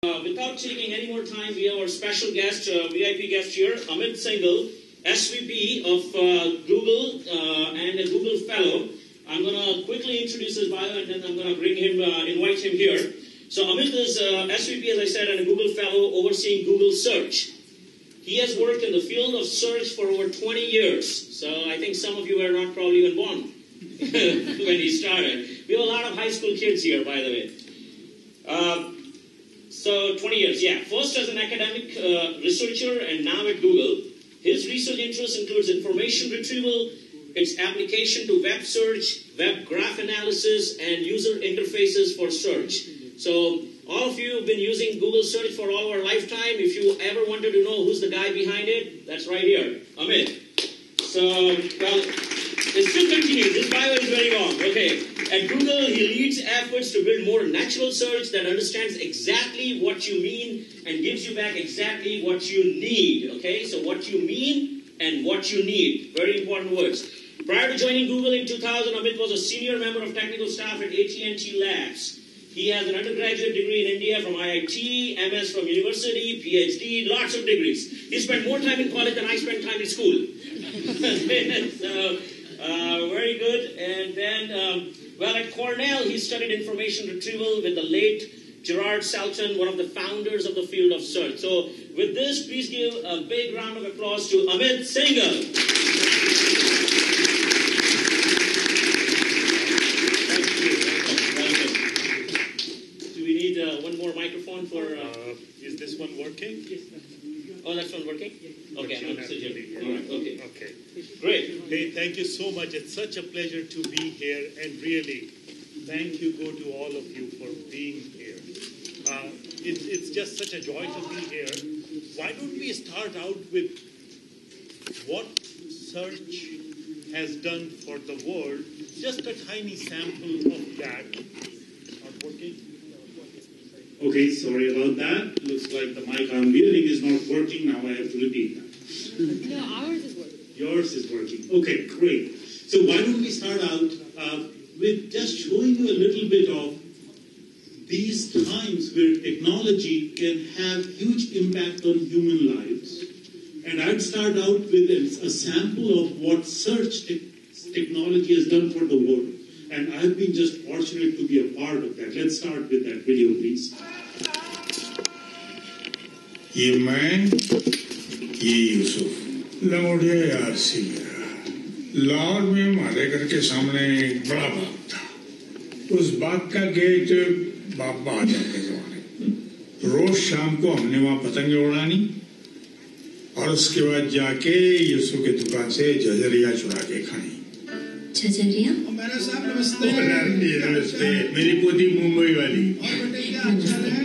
Without taking any more time, we have our special guest, VIP guest here, Amit Singhal, SVP of Google and a Google Fellow. I'm going to quickly introduce his bio and then I'm going to invite him here. So Amit is SVP, as I said, and a Google Fellow overseeing Google Search. He has worked in the field of search for over 20 years. So I think some of you were not probably even born when he started. We have a lot of high school kids here, by the way. So 20 years, yeah. First as an academic researcher and now at Google. His research interest includes information retrieval, its application to web search, web graph analysis, and user interfaces for search. So all of you have been using Google Search for all our lifetime. If you ever wanted to know who's the guy behind it, that's right here, Amit. So, well, it still continues. This bio is very long. Okay. At Google, he leads efforts to build more natural search that understands exactly what you mean and gives you back exactly what you need. Okay, so what you mean and what you need. Very important words. Prior to joining Google in 2000, Amit was a senior member of technical staff at AT&T Labs. He has an undergraduate degree in India from IIT, MS from university, PhD, lots of degrees. He spent more time in college than I spent time in school. So, very good. And then, well, at Cornell, he studied information retrieval with the late Gerard Selton, one of the founders of the field of search. So with this, please give a big round of applause to Amit Singhal. Thank you. Welcome. Do we need one more microphone for... Is this one working? Yes. Oh, that's one working? Okay, I'm going to sit here. All right, okay. Okay. Great. Hey, thank you so much. It's such a pleasure to be here, and really, thank you go to all of you for being here. It's just such a joy to be here. Why don't we start out with what search has done for the world? Just a tiny sample of that. Not working? Okay, sorry about that. Looks like the mic I'm wearing is not working. Now I have to repeat that. No, ours is working. Yours is working. Okay, great. So why don't we start out with just showing you a little bit of these times where technology can have huge impact on human lives. And I'd start out with a sample of what search technology has done for the world. And I've been just fortunate to be a part of that. Let's start with that video, please. ये मैं, ये यूसुफ लौटिया यार से गिरा। लाहौर में हमारे घर के सामने एक बड़ा बाग था। उस बाग का गेट बाबा आ जाते जमाने। रोज शाम को हमने वहाँ पतंगे उड़ानी और उसके बाद जाके यूसुफ के दुकान से जजरिया चुरा के खानी। जजरिया? मेरा साहब नमस्ते। नमस्ते। मेरी पोती मुंबई वाली। और बेटे क्या हाल है?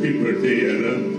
Happy birthday, Yara.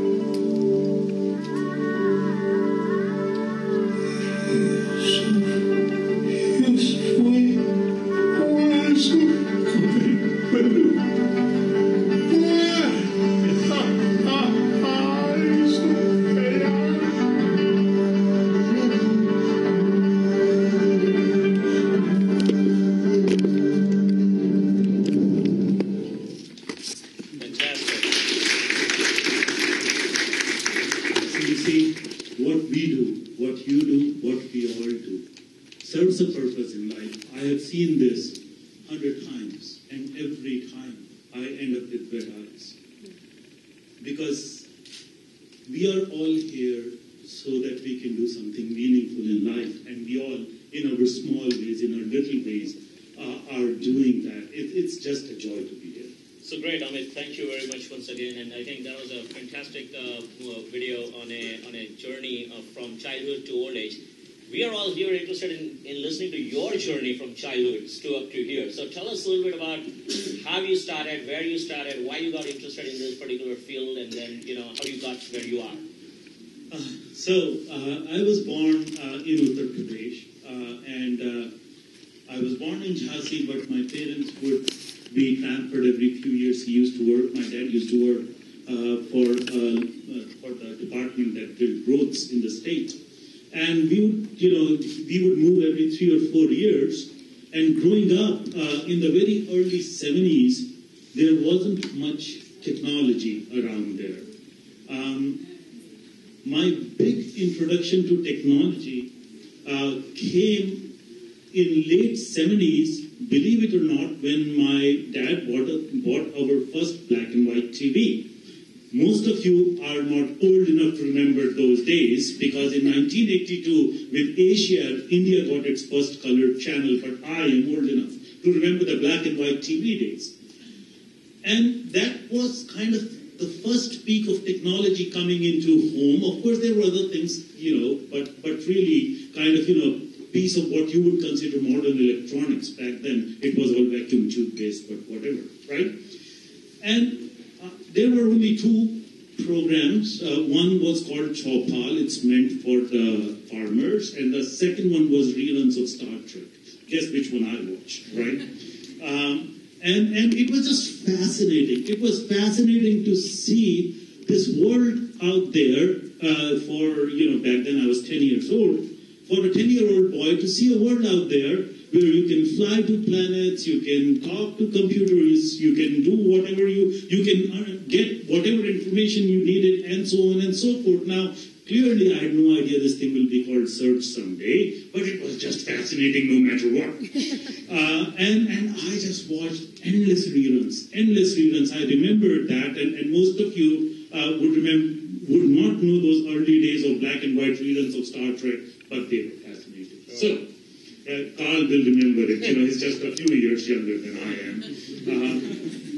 Serves a purpose in life. I have seen this 100 times, and every time I end up with wet eyes. Because we are all here so that we can do something meaningful in life, and we all, in our small ways, in our little ways, are doing that. It's just a joy to be here. So great, Amit. Thank you very much once again. And I think that was a fantastic video on a journey from childhood to old age. We are all here interested in listening to your journey from childhood to up to here. So tell us a little bit about how you started, where you started, why you got interested in this particular field, and then how you got to where you are. I was born in Uttar Pradesh, and I was born in Jhansi, but my parents would be transferred every few years. He used to work. My dad used to work for the department that built roads in the state. And we would move every 3 or 4 years. And growing up in the very early 70s, there wasn't much technology around there. My big introduction to technology came in late 70s, believe it or not, when my dad bought our first black and white TV. Most of you are not old enough to remember those days, because in 1982, with Asia, India got its first colored channel, but I am old enough to remember the black and white TV days. And that was kind of the first peak of technology coming into home. Of course, there were other things, but really kind of, piece of what you would consider modern electronics. Back then, it was all vacuum tube based, but whatever, right? And there were only 2 programs. One was called Chaupal. It's meant for the farmers. And the second one was reruns of Star Trek. Guess which one I watched, right? And it was just fascinating. It was fascinating to see this world out there back then I was 10 years old. For a 10-year-old boy to see a world out there where you can fly to planets, you can talk to computers, you can do whatever you can get whatever information you needed, and so on and so forth. Now, clearly I had no idea this thing will be called search someday, but it was just fascinating no matter what. And I just watched endless reruns. I remember that, and most of you would not know those early days of black and white reruns of Star Trek, but they were fascinating. So, Carl will remember it. He's just a few years younger than I am.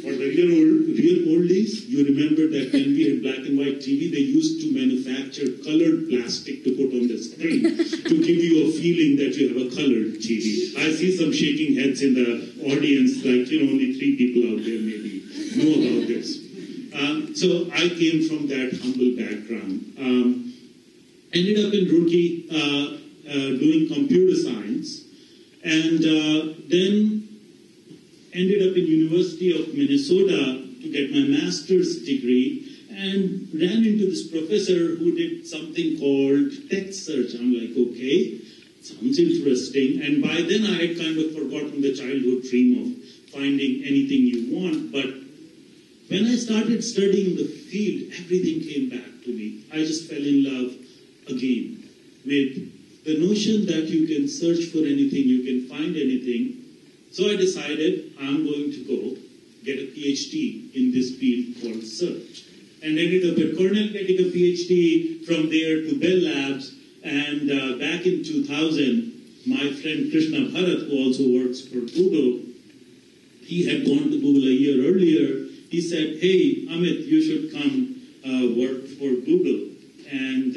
For the real old days, you remember that when we had black and white TV, they used to manufacture colored plastic to put on the screen to give you a feeling that you have a colored TV. I see some shaking heads in the audience, like, only 3 people out there maybe know about this. So I came from that humble background. Ended up in Roorkee doing computer science, and then ended up in University of Minnesota to get my master's degree, and ran into this professor who did something called text search. I'm like, okay, sounds interesting. And by then I had kind of forgotten the childhood dream of finding anything you want, but when I started studying the field, everything came back to me. I just fell in love again with the notion that you can search for anything, you can find anything. So I decided I'm going to go get a PhD in this field called search. And ended up at Cornell getting a PhD, from there to Bell Labs. And back in 2000, my friend Krishna Bharat, who also works for Google, he had gone to Google a year earlier. He said, hey, Amit, you should come work for Google. And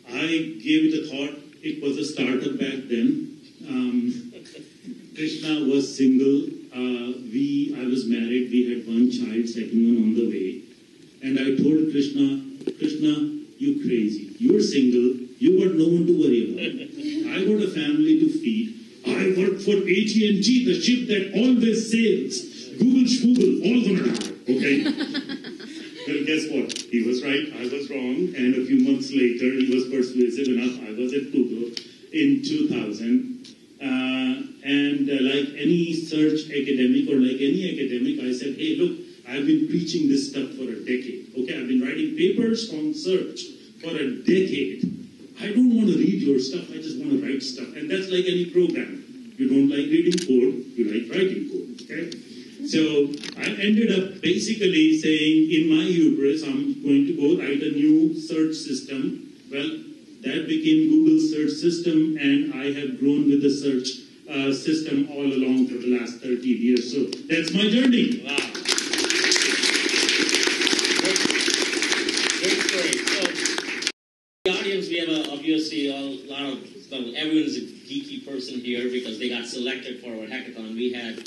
I gave it a thought. It was a startup back then. Krishna was single. I was married, we had one child, second one on the way. And I told Krishna, you crazy. You're single, you got no one to worry about. I got a family to feed. I work for AT&T, the ship that always sails. Google schmoogle, all gonna die, okay? Well, guess what? He was right, I was wrong. And a few months later, he was persuasive enough. I was at Google in 2000. Like any search academic or like any academic, I said, hey, look, I've been preaching this stuff for a decade. Okay, I've been writing papers on search for a decade. I don't want to read your stuff, I just want to write stuff. And that's like any program. You don't like reading code, you like writing code, okay? So I ended up basically saying, in my hubris, I'm going to go write a new search system. Well, that became Google's search system, and I have grown with the search system all along for the last 13 years. So that's my journey. Wow. Great story. So, the audience, we have obviously everyone's a geeky person here because they got selected for our hackathon. We had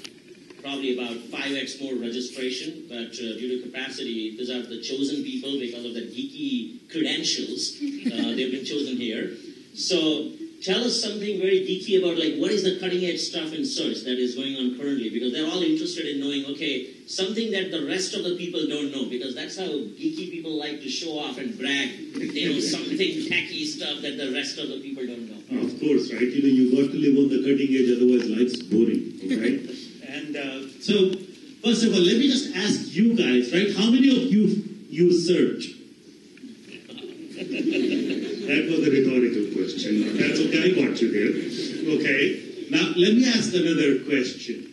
probably about 5x more registration, but due to capacity, these are the chosen people because of the geeky credentials. They've been chosen here. So tell us something very geeky about, like, what is the cutting edge stuff in search that is going on currently? Because they're all interested in knowing, okay, something that the rest of the people don't know, because that's how geeky people like to show off and brag. They know something techy stuff that the rest of the people don't know. Oh, of course, right? You got to live on the cutting edge, otherwise life's boring, right? And so, first of all, let me just ask you guys, right? How many of you use search? That was a rhetorical question. That's okay, I got you there. Okay. Now, let me ask another question.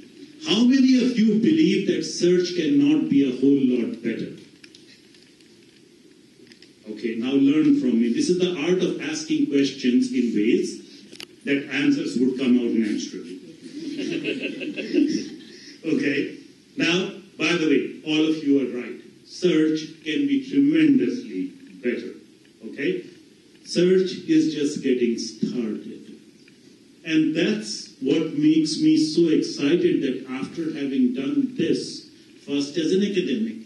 How many of you believe that search cannot be a whole lot better? Okay, now learn from me. This is the art of asking questions in ways that answers would come out naturally. Okay. Now, by the way, all of you are right. Search can be tremendously better. Okay? Search is just getting started. And that's what makes me so excited that after having done this, first as an academic,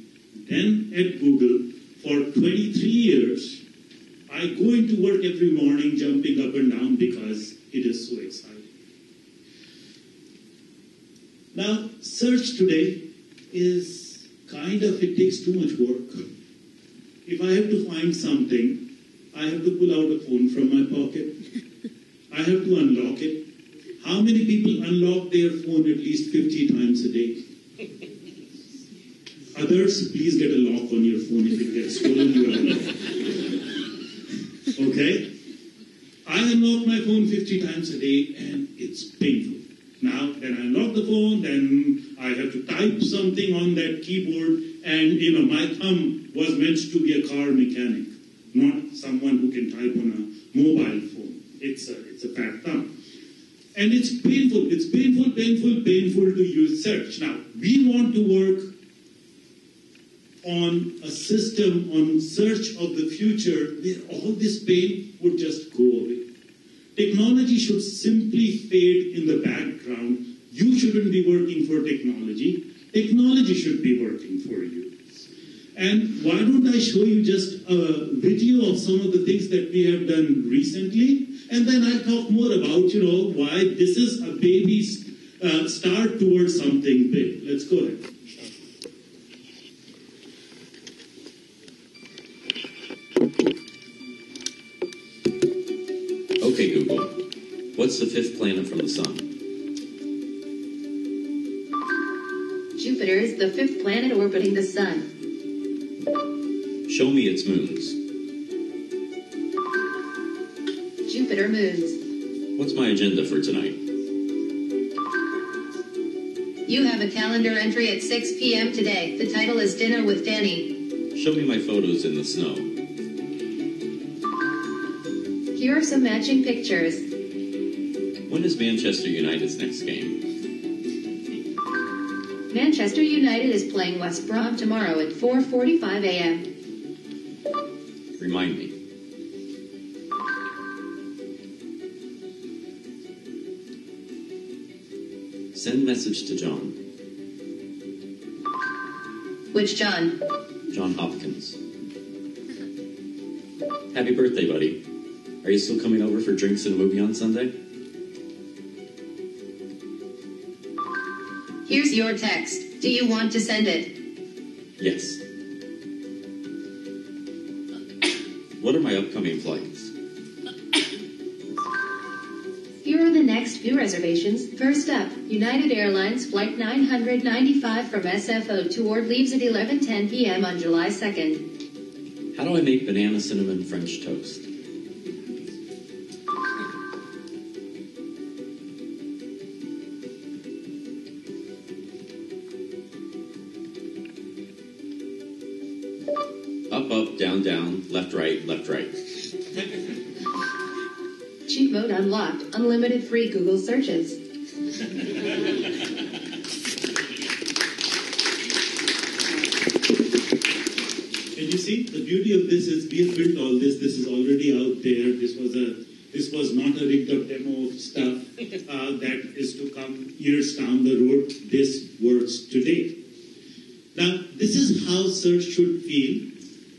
then at Google, for 23 years, I go into work every morning jumping up and down because it is so exciting. Now, search today is it takes too much work. If I have to find something, I have to pull out a phone from my pocket. I have to unlock it. How many people unlock their phone at least 50 times a day? Others, please get a lock on your phone. If it gets stolen, you are unlocked. Okay? I unlock my phone 50 times a day, and it's painful. Now, then I unlock the phone, then I have to type something on that keyboard, and, my thumb was meant to be a car mechanic, not someone who can type on a mobile phone. It's a fat thumb. And it's painful to use search. Now, we want to work on a system, on search of the future, where all this pain would just go away. Technology should simply fade in the background. You shouldn't be working for technology. Technology should be working for you. And why don't I show you just a video of some of the things that we have done recently, and then I'll talk more about, why this is a baby start towards something big. Let's go ahead. Okay, Google. What's the fifth planet from the sun? Jupiter is the fifth planet orbiting the sun. Show me its moons. Jupiter moons. What's my agenda for tonight? You have a calendar entry at 6 p.m. today. The title is Dinner with Danny. Show me my photos in the snow. Here are some matching pictures. When is Manchester United's next game? Manchester United is playing West Brom tomorrow at 4:45 a.m. Remind me. Send message to John. Which John? John Hopkins. Happy birthday, buddy. Are you still coming over for drinks and a movie on Sunday? Here's your text. Do you want to send it? Yes. What are my upcoming flights? Here are the next few reservations. First up, United Airlines Flight 995 from SFO to Ord leaves at 11:10 p.m. on July 2nd. How do I make banana cinnamon French toast? Up, down, down, left, right, left, right. Cheat mode unlocked. Unlimited free Google searches. And you see, the beauty of this is we have built all this. This is already out there. This was not a rigged up demo of stuff that is to come years down the road. This works today. Now, this is how search should feel.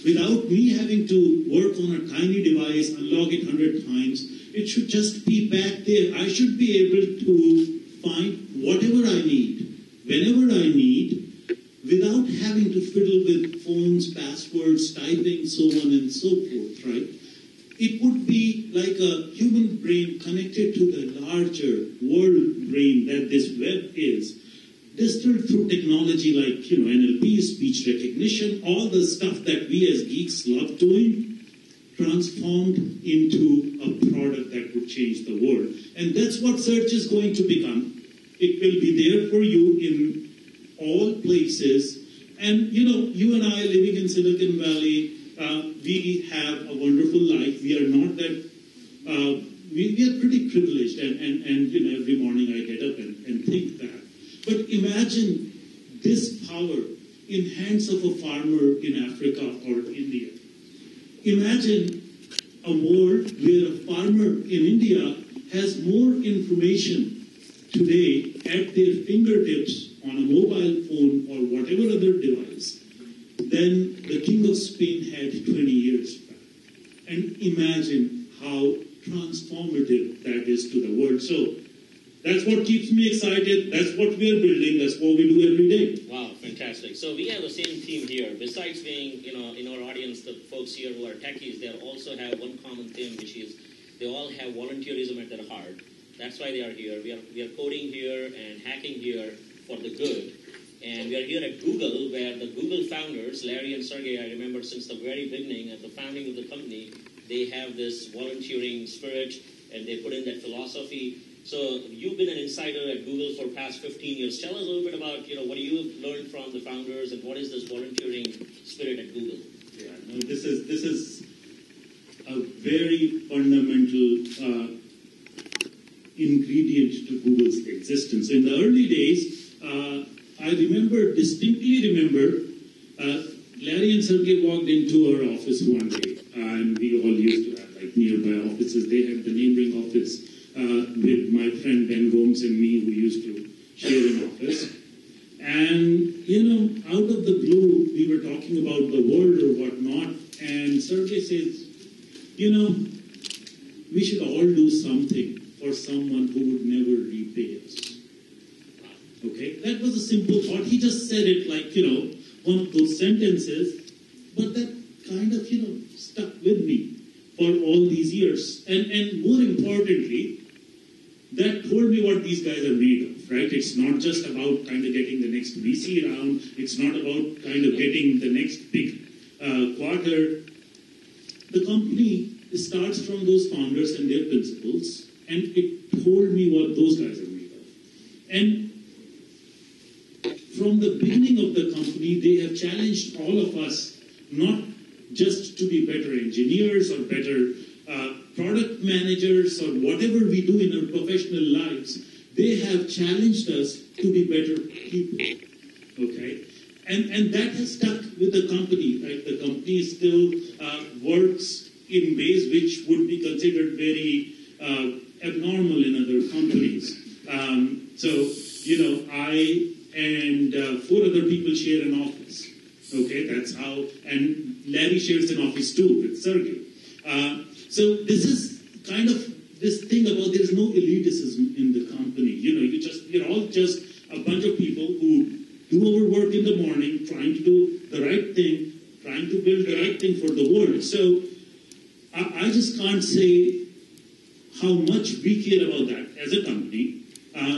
Without me having to work on a tiny device, unlock it 100 times, it should just be back there. I should be able to find whatever I need, whenever I need, without having to fiddle with phones, passwords, typing, so on and so forth, right? It would be like a human brain connected to the larger world brain that this web is, distilled through technology like, NLP, speech recognition, all the stuff that we as geeks love doing, transformed into a product that would change the world. And that's what search is going to become. It will be there for you in all places. And, you and I living in Silicon Valley, we have a wonderful life. We are not that, we are pretty privileged. And every morning I get up and think that. But imagine this power in hands of a farmer in Africa or India. Imagine a world where a farmer in India has more information today at their fingertips on a mobile phone or whatever other device than the King of Spain had 20 years back. And imagine how transformative that is to the world. So that's what keeps me excited. That's what we are building. That's what we do every day. Wow, fantastic. So we have the same theme here. Besides being, in our audience, the folks here who are techies, they also have one common theme, which is they all have volunteerism at their heart. That's why they are here. We are coding here and hacking here for the good. And we are here at Google, where the Google founders, Larry and Sergey, I remember since the very beginning, at the founding of the company, they have this volunteering spirit, and they put in that philosophy. So you've been an insider at Google for past 15 years. Tell us a little bit about, what you learned from the founders and what is this volunteering spirit at Google? Yeah, no, this is a very fundamental ingredient to Google's existence. In the early days, I distinctly remember, Larry and Sergey walked into our office one day, and we all used to have nearby offices. They had the neighboring office with my friend Ben Gomes and me, who used to share an office. And, out of the blue, we were talking about the world or whatnot, and Sergey says, we should all do something for someone who would never repay us. Okay? That was a simple thought. He just said it like, one of those sentences, but that kind of, stuck with me for all these years. And more importantly, that told me what these guys are made of, right? It's not just about kind of getting the next VC round. It's not about kind of getting the next big quarter. The company starts from those founders and their principles, and it told me what those guys are made of. And from the beginning of the company, they have challenged all of us not just to be better engineers or better product managers or whatever we do in our professional lives. They have challenged us to be better people. Okay? And that has stuck with the company. Right? The company still works in ways which would be considered very abnormal in other companies. I and 4 other people share an office. Okay, that's how, and Larry shares an office too with Sergey. So this is kind of this thing about there's no elitism in the company. You're all just a bunch of people who do our work in the morning, trying to do the right thing, trying to build the right thing for the world. So I just can't say how much we care about that as a company.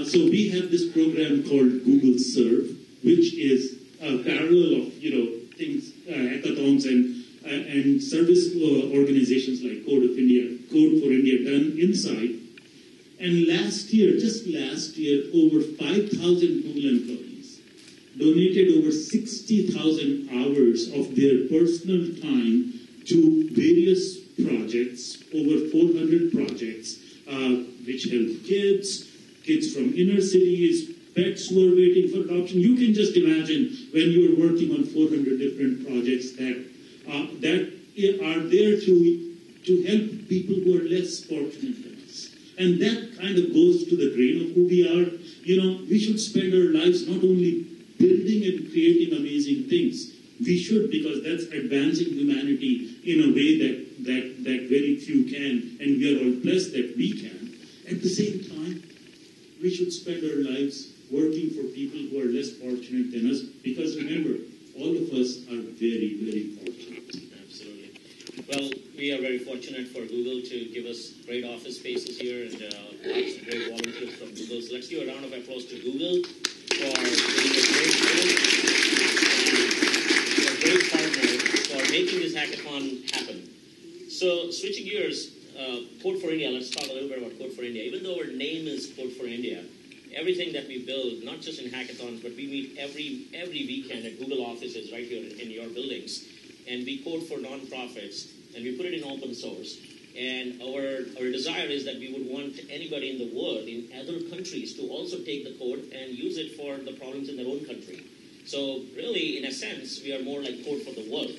So we have this program called Google Serve, which is a parallel of things, hackathons and service organizations like Code for India done inside. And just last year, over 5,000 Google employees donated over 60,000 hours of their personal time to various projects, over 400 projects, which help kids from inner cities, pets who are waiting for adoption. You can just imagine when you're working on 400 different projects that are there to help people who are less fortunate than us. And that kind of goes to the grain of who we are. We should spend our lives not only building and creating amazing things. We should, because that's advancing humanity in a way that very few can, and we are all blessed that we can. At the same time, we should spend our lives working for people who are less fortunate than us, because remember, all of us are very, very fortunate. Absolutely. Well, we are very fortunate for Google to give us great office spaces here and lots of great volunteers from Google. So let's give a round of applause to Google for being a great partner for making this hackathon happen. So switching gears, Code for India, let's talk a little bit about Code for India. Even though our name is Code for India, everything that we build, not just in hackathons, but we meet every weekend at Google offices right here in your buildings, and we code for nonprofits, and we put it in open source. And our desire is that we would want anybody in the world, in other countries, to also take the code and use it for the problems in their own country. So really, in a sense, we are more like Code for the world.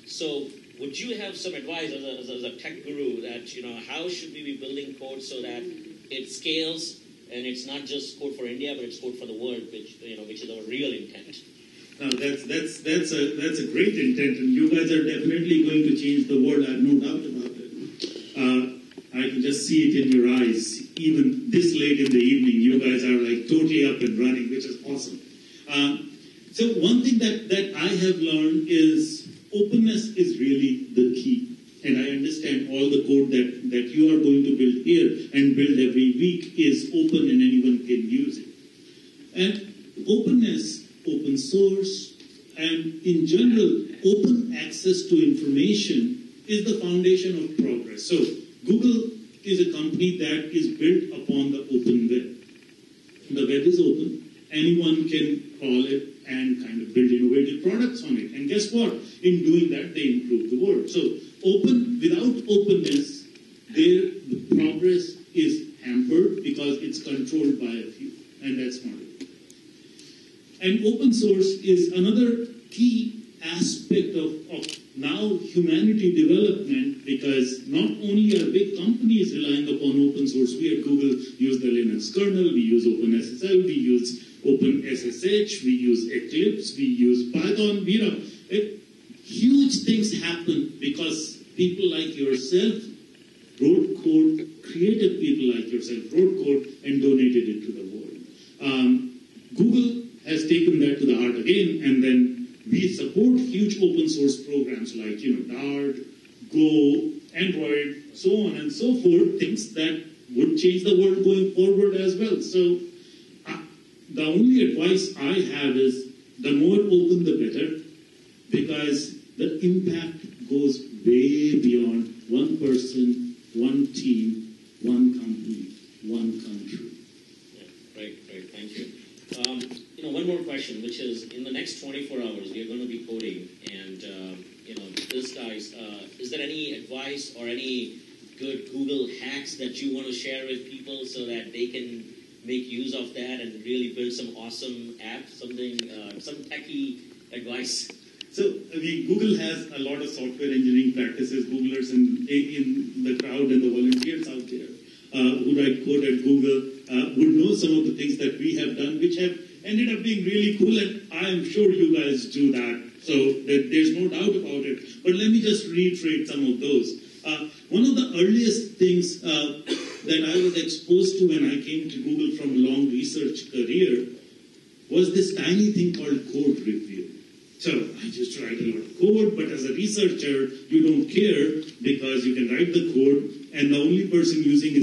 So would you have some advice as a tech guru that, how should we be building code so that it scales and it's not just Code for India, but it's Code for the world, which is our real intent? Now that's a great intent, and you guys are definitely going to change the world. I have no doubt about it. I can just see it in your eyes. Even this late in the evening, you guys are like totally up and running, which is awesome. So one thing that I have learned is openness is really the key. And I understand all the code that you are going to build here and build every week is open and anyone can use it. And openness, open source, and in general, open access to information is the foundation of progress. So Google is a company that is built upon the open web. The web is open. Anyone can crawl it and kind of build innovative products on it. And guess what? In doing that, they improve the world. So without openness, the progress is hampered because it's controlled by a few. And that's not it. And open source is another key aspect of now humanity development, because not only are big companies relying upon open source. We at Google use the Linux kernel, we use OpenSSL, we use OpenSSH, we use Eclipse, we use Python. Huge things happen because people like yourself wrote code, creative people like yourself wrote code and donated it to the world. Google has taken that to the heart again, and then we support huge open source programs like Dart, Go, Android, so on and so forth, things that would change the world going forward as well. So the only advice I have is the more open the better, because the impact goes way beyond one person, one team, one company, one country. Yeah, great, thank you. One more question, which is, in the next 24 hours, we are going to be coding, and is there any advice or any good Google hacks that you want to share with people so that they can make use of that and really build some awesome app, some techie advice? So, Google has a lot of software engineering practices. Googlers in the crowd and the volunteers out there who write code at Google would know some of the things that we have done, which have ended up being really cool, and I am sure you guys do that So there's no doubt about it. But let me just reiterate some of those. One of the earliest things that I was exposed to when I came to Google from a long research career was this tiny thing called code review. So I just write a lot of code, but as a researcher, you don't care because you can write the code and the only person using it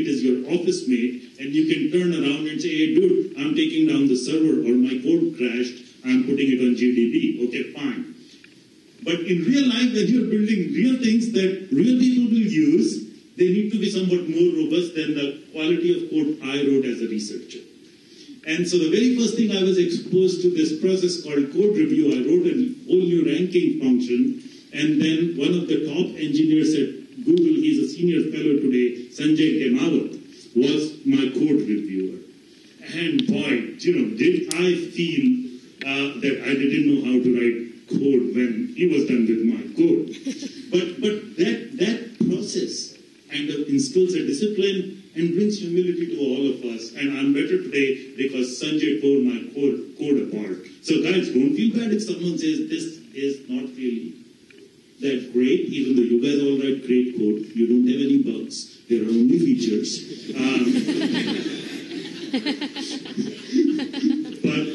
is your office mate, and you can turn around and say, hey dude, I'm taking down the server or my code crashed, I'm putting it on GDB. Okay, fine. But in real life, when you're building real things that real people will use, they need to be somewhat more robust than the quality of code I wrote as a researcher. And so the very first thing I was exposed to this process called code review, I wrote a whole new ranking function, and then one of the top engineers at Google, he's a senior fellow today, Sanjay Kemawat, was my code reviewer. And boy, did I feel that I didn't know how to write code when he was done with my code. But that process kind of instills a discipline and brings humility to all of us. And I'm better today because Sanjay tore my code apart. So guys, don't feel bad if someone says this is not really that great, even though you guys all write great code. You don't have any bugs. There are only features. But,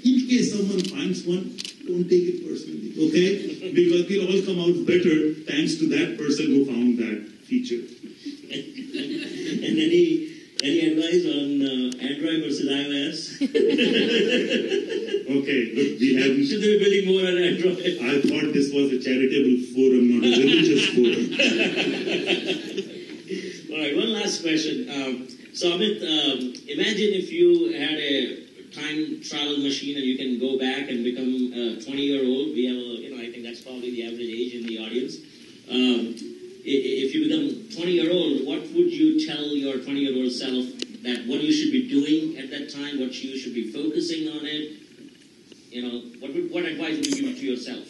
in case someone finds one, don't take it personally, okay? Because we'll all come out better thanks to that person who found that feature. And any advice on Android versus iOS? Okay, look, we haven't... Should they be building more on Android? I thought this was a charitable forum, not a religious forum. All right, one last question. So Amit, imagine if you had a time travel machine and you can go back and become a 20-year-old. We have I think that's probably the average age in the audience. If you become 20-year-old, what would you tell your 20-year-old self that what you should be doing at that time, what you should be focusing on it? What advice would you give to yourself?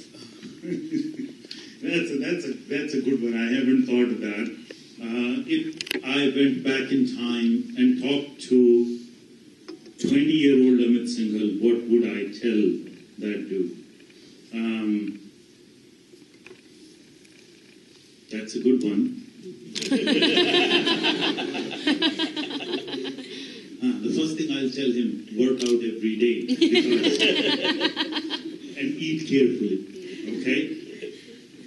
That's a good one. I haven't thought of that. If I went back in time and talked to 20-year-old Amit Singhal, what would I tell that dude? That's a good one. The first thing I'll tell him, work out every day and eat carefully, okay?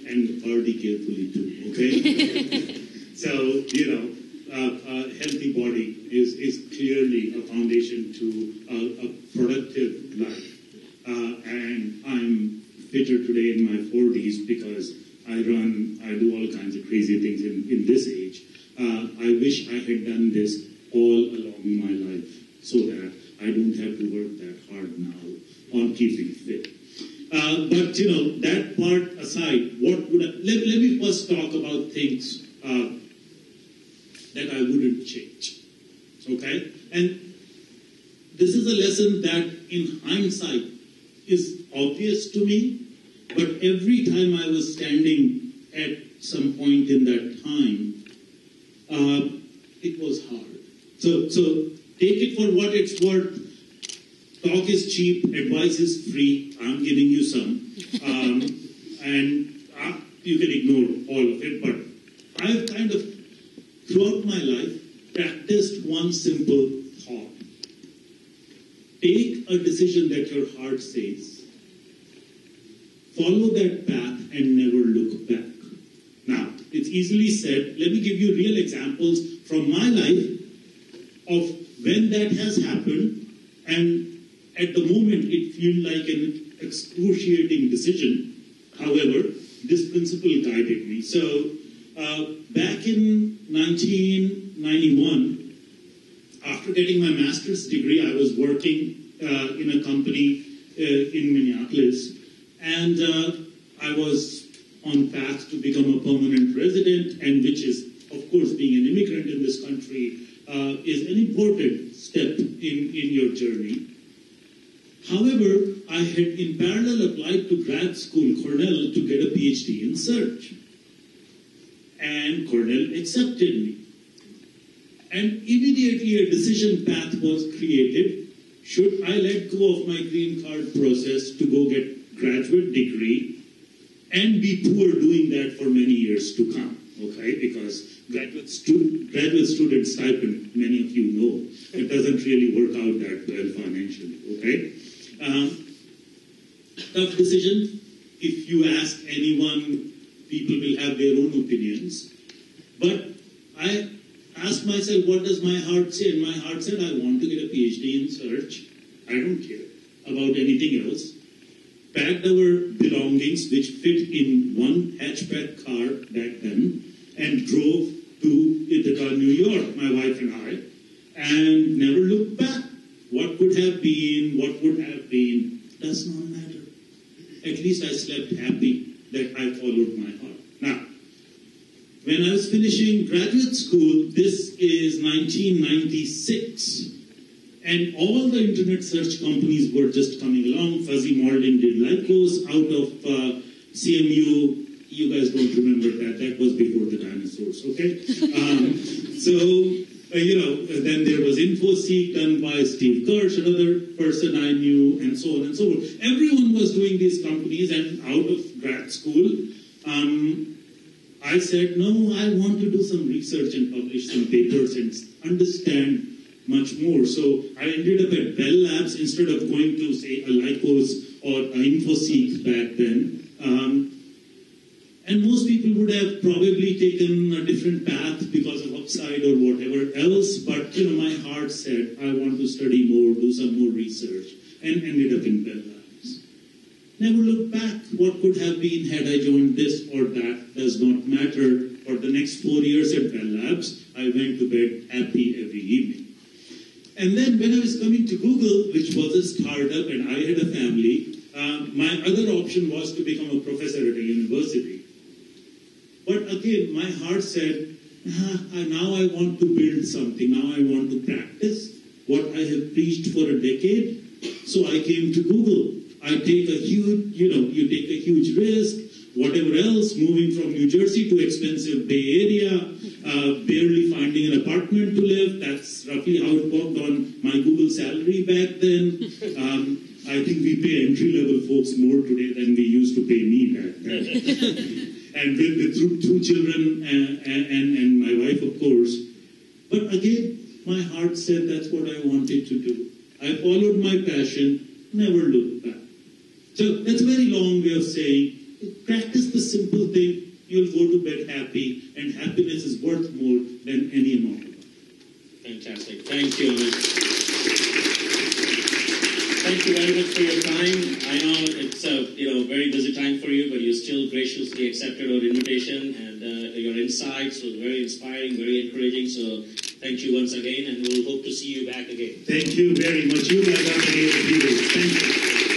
And party carefully too, okay? So, a healthy body is clearly a foundation to a productive life. And I'm fitter today in my 40s because I do all kinds of crazy things in this age. I wish I had done this all along my life so that I don't have to work that hard now on keeping fit. But that part aside, let me first talk about things that I wouldn't change. Okay? And this is a lesson that in hindsight is obvious to me, but every time I was standing at some point in that time, it was hard. So take it for what it's worth. Talk is cheap, advice is free. I'm giving you some. And you can ignore all of it, but I've kind of, throughout my life, practiced one simple thought. Take a decision that your heart says. Follow that path and never look back. Now, it's easily said. Let me give you real examples from my life of when that has happened, and at the moment it feels like an excruciating decision. However, this principle guided me. So, back in 1991, after getting my master's degree, I was working in a company in Minneapolis, and I was on path to become a permanent resident, and which is, of course, being an immigrant in this country is an important step in your journey. However, I had in parallel applied to grad school, Cornell, to get a PhD in search. And Cornell accepted me. And immediately a decision path was created. should I let go of my green card process to go get graduate degree and be poor doing that for many years to come? Okay, because graduate student stipend, many of you know, it doesn't really work out that well financially. Okay, tough decision. If you ask anyone, people will have their own opinions. But I asked myself, what does my heart say? And my heart said, I want to get a PhD in search. I don't care about anything else. Packed our belongings, which fit in one hatchback car back then, and drove to Ithaca, New York, my wife and I, and never looked back. What could have been, what would have been, does not matter. At least I slept happy that I followed my heart. Now, when I was finishing graduate school, this is 1996, and all the internet search companies were just coming along. Fuzzy Mauldin did Lycos out of CMU. You guys don't remember that. That was before the dinosaurs, okay? Then there was InfoSeek done by Steve Kirsch, another person I knew, and so on and so forth. Everyone was doing these companies, and out of grad school, I said, no, I want to do some research and publish some papers and understand much more. So I ended up at Bell Labs instead of going to, say, a Lycos or an InfoSeek back then. And most people would have probably taken a different path because of upside or whatever else. But, my heart said, I want to study more, do some more research, and ended up in Bell Labs. Never looked back. What could have been had I joined this or that does not matter. For the next 4 years at Bell Labs, I went to bed happy every evening. And then when I was coming to Google, which was a startup and I had a family, my other option was to become a professor at a university. But again, my heart said, now I want to build something. Now I want to practice what I have preached for a decade. So I came to Google. I take a huge, you take a huge risk, whatever else, moving from New Jersey to expensive Bay Area, barely finding an apartment to live. That's roughly how it worked on my Google salary back then. I think we pay entry-level folks more today than we used to pay me back then. And with two children and my wife, of course. But again, my heart said that's what I wanted to do. I followed my passion, never looked back. So that's a very long way of saying, practice the simple thing, you'll go to bed happy, and happiness is worth more than any amount of money. Fantastic. Thank you, Amit. Thank you very much for your time. I know it's a very busy time for you, but you still graciously accepted our invitation, and your insights were very inspiring, very encouraging. So thank you once again, and we'll hope to see you back again. Thank you very much. You guys are the heroes. Thank you.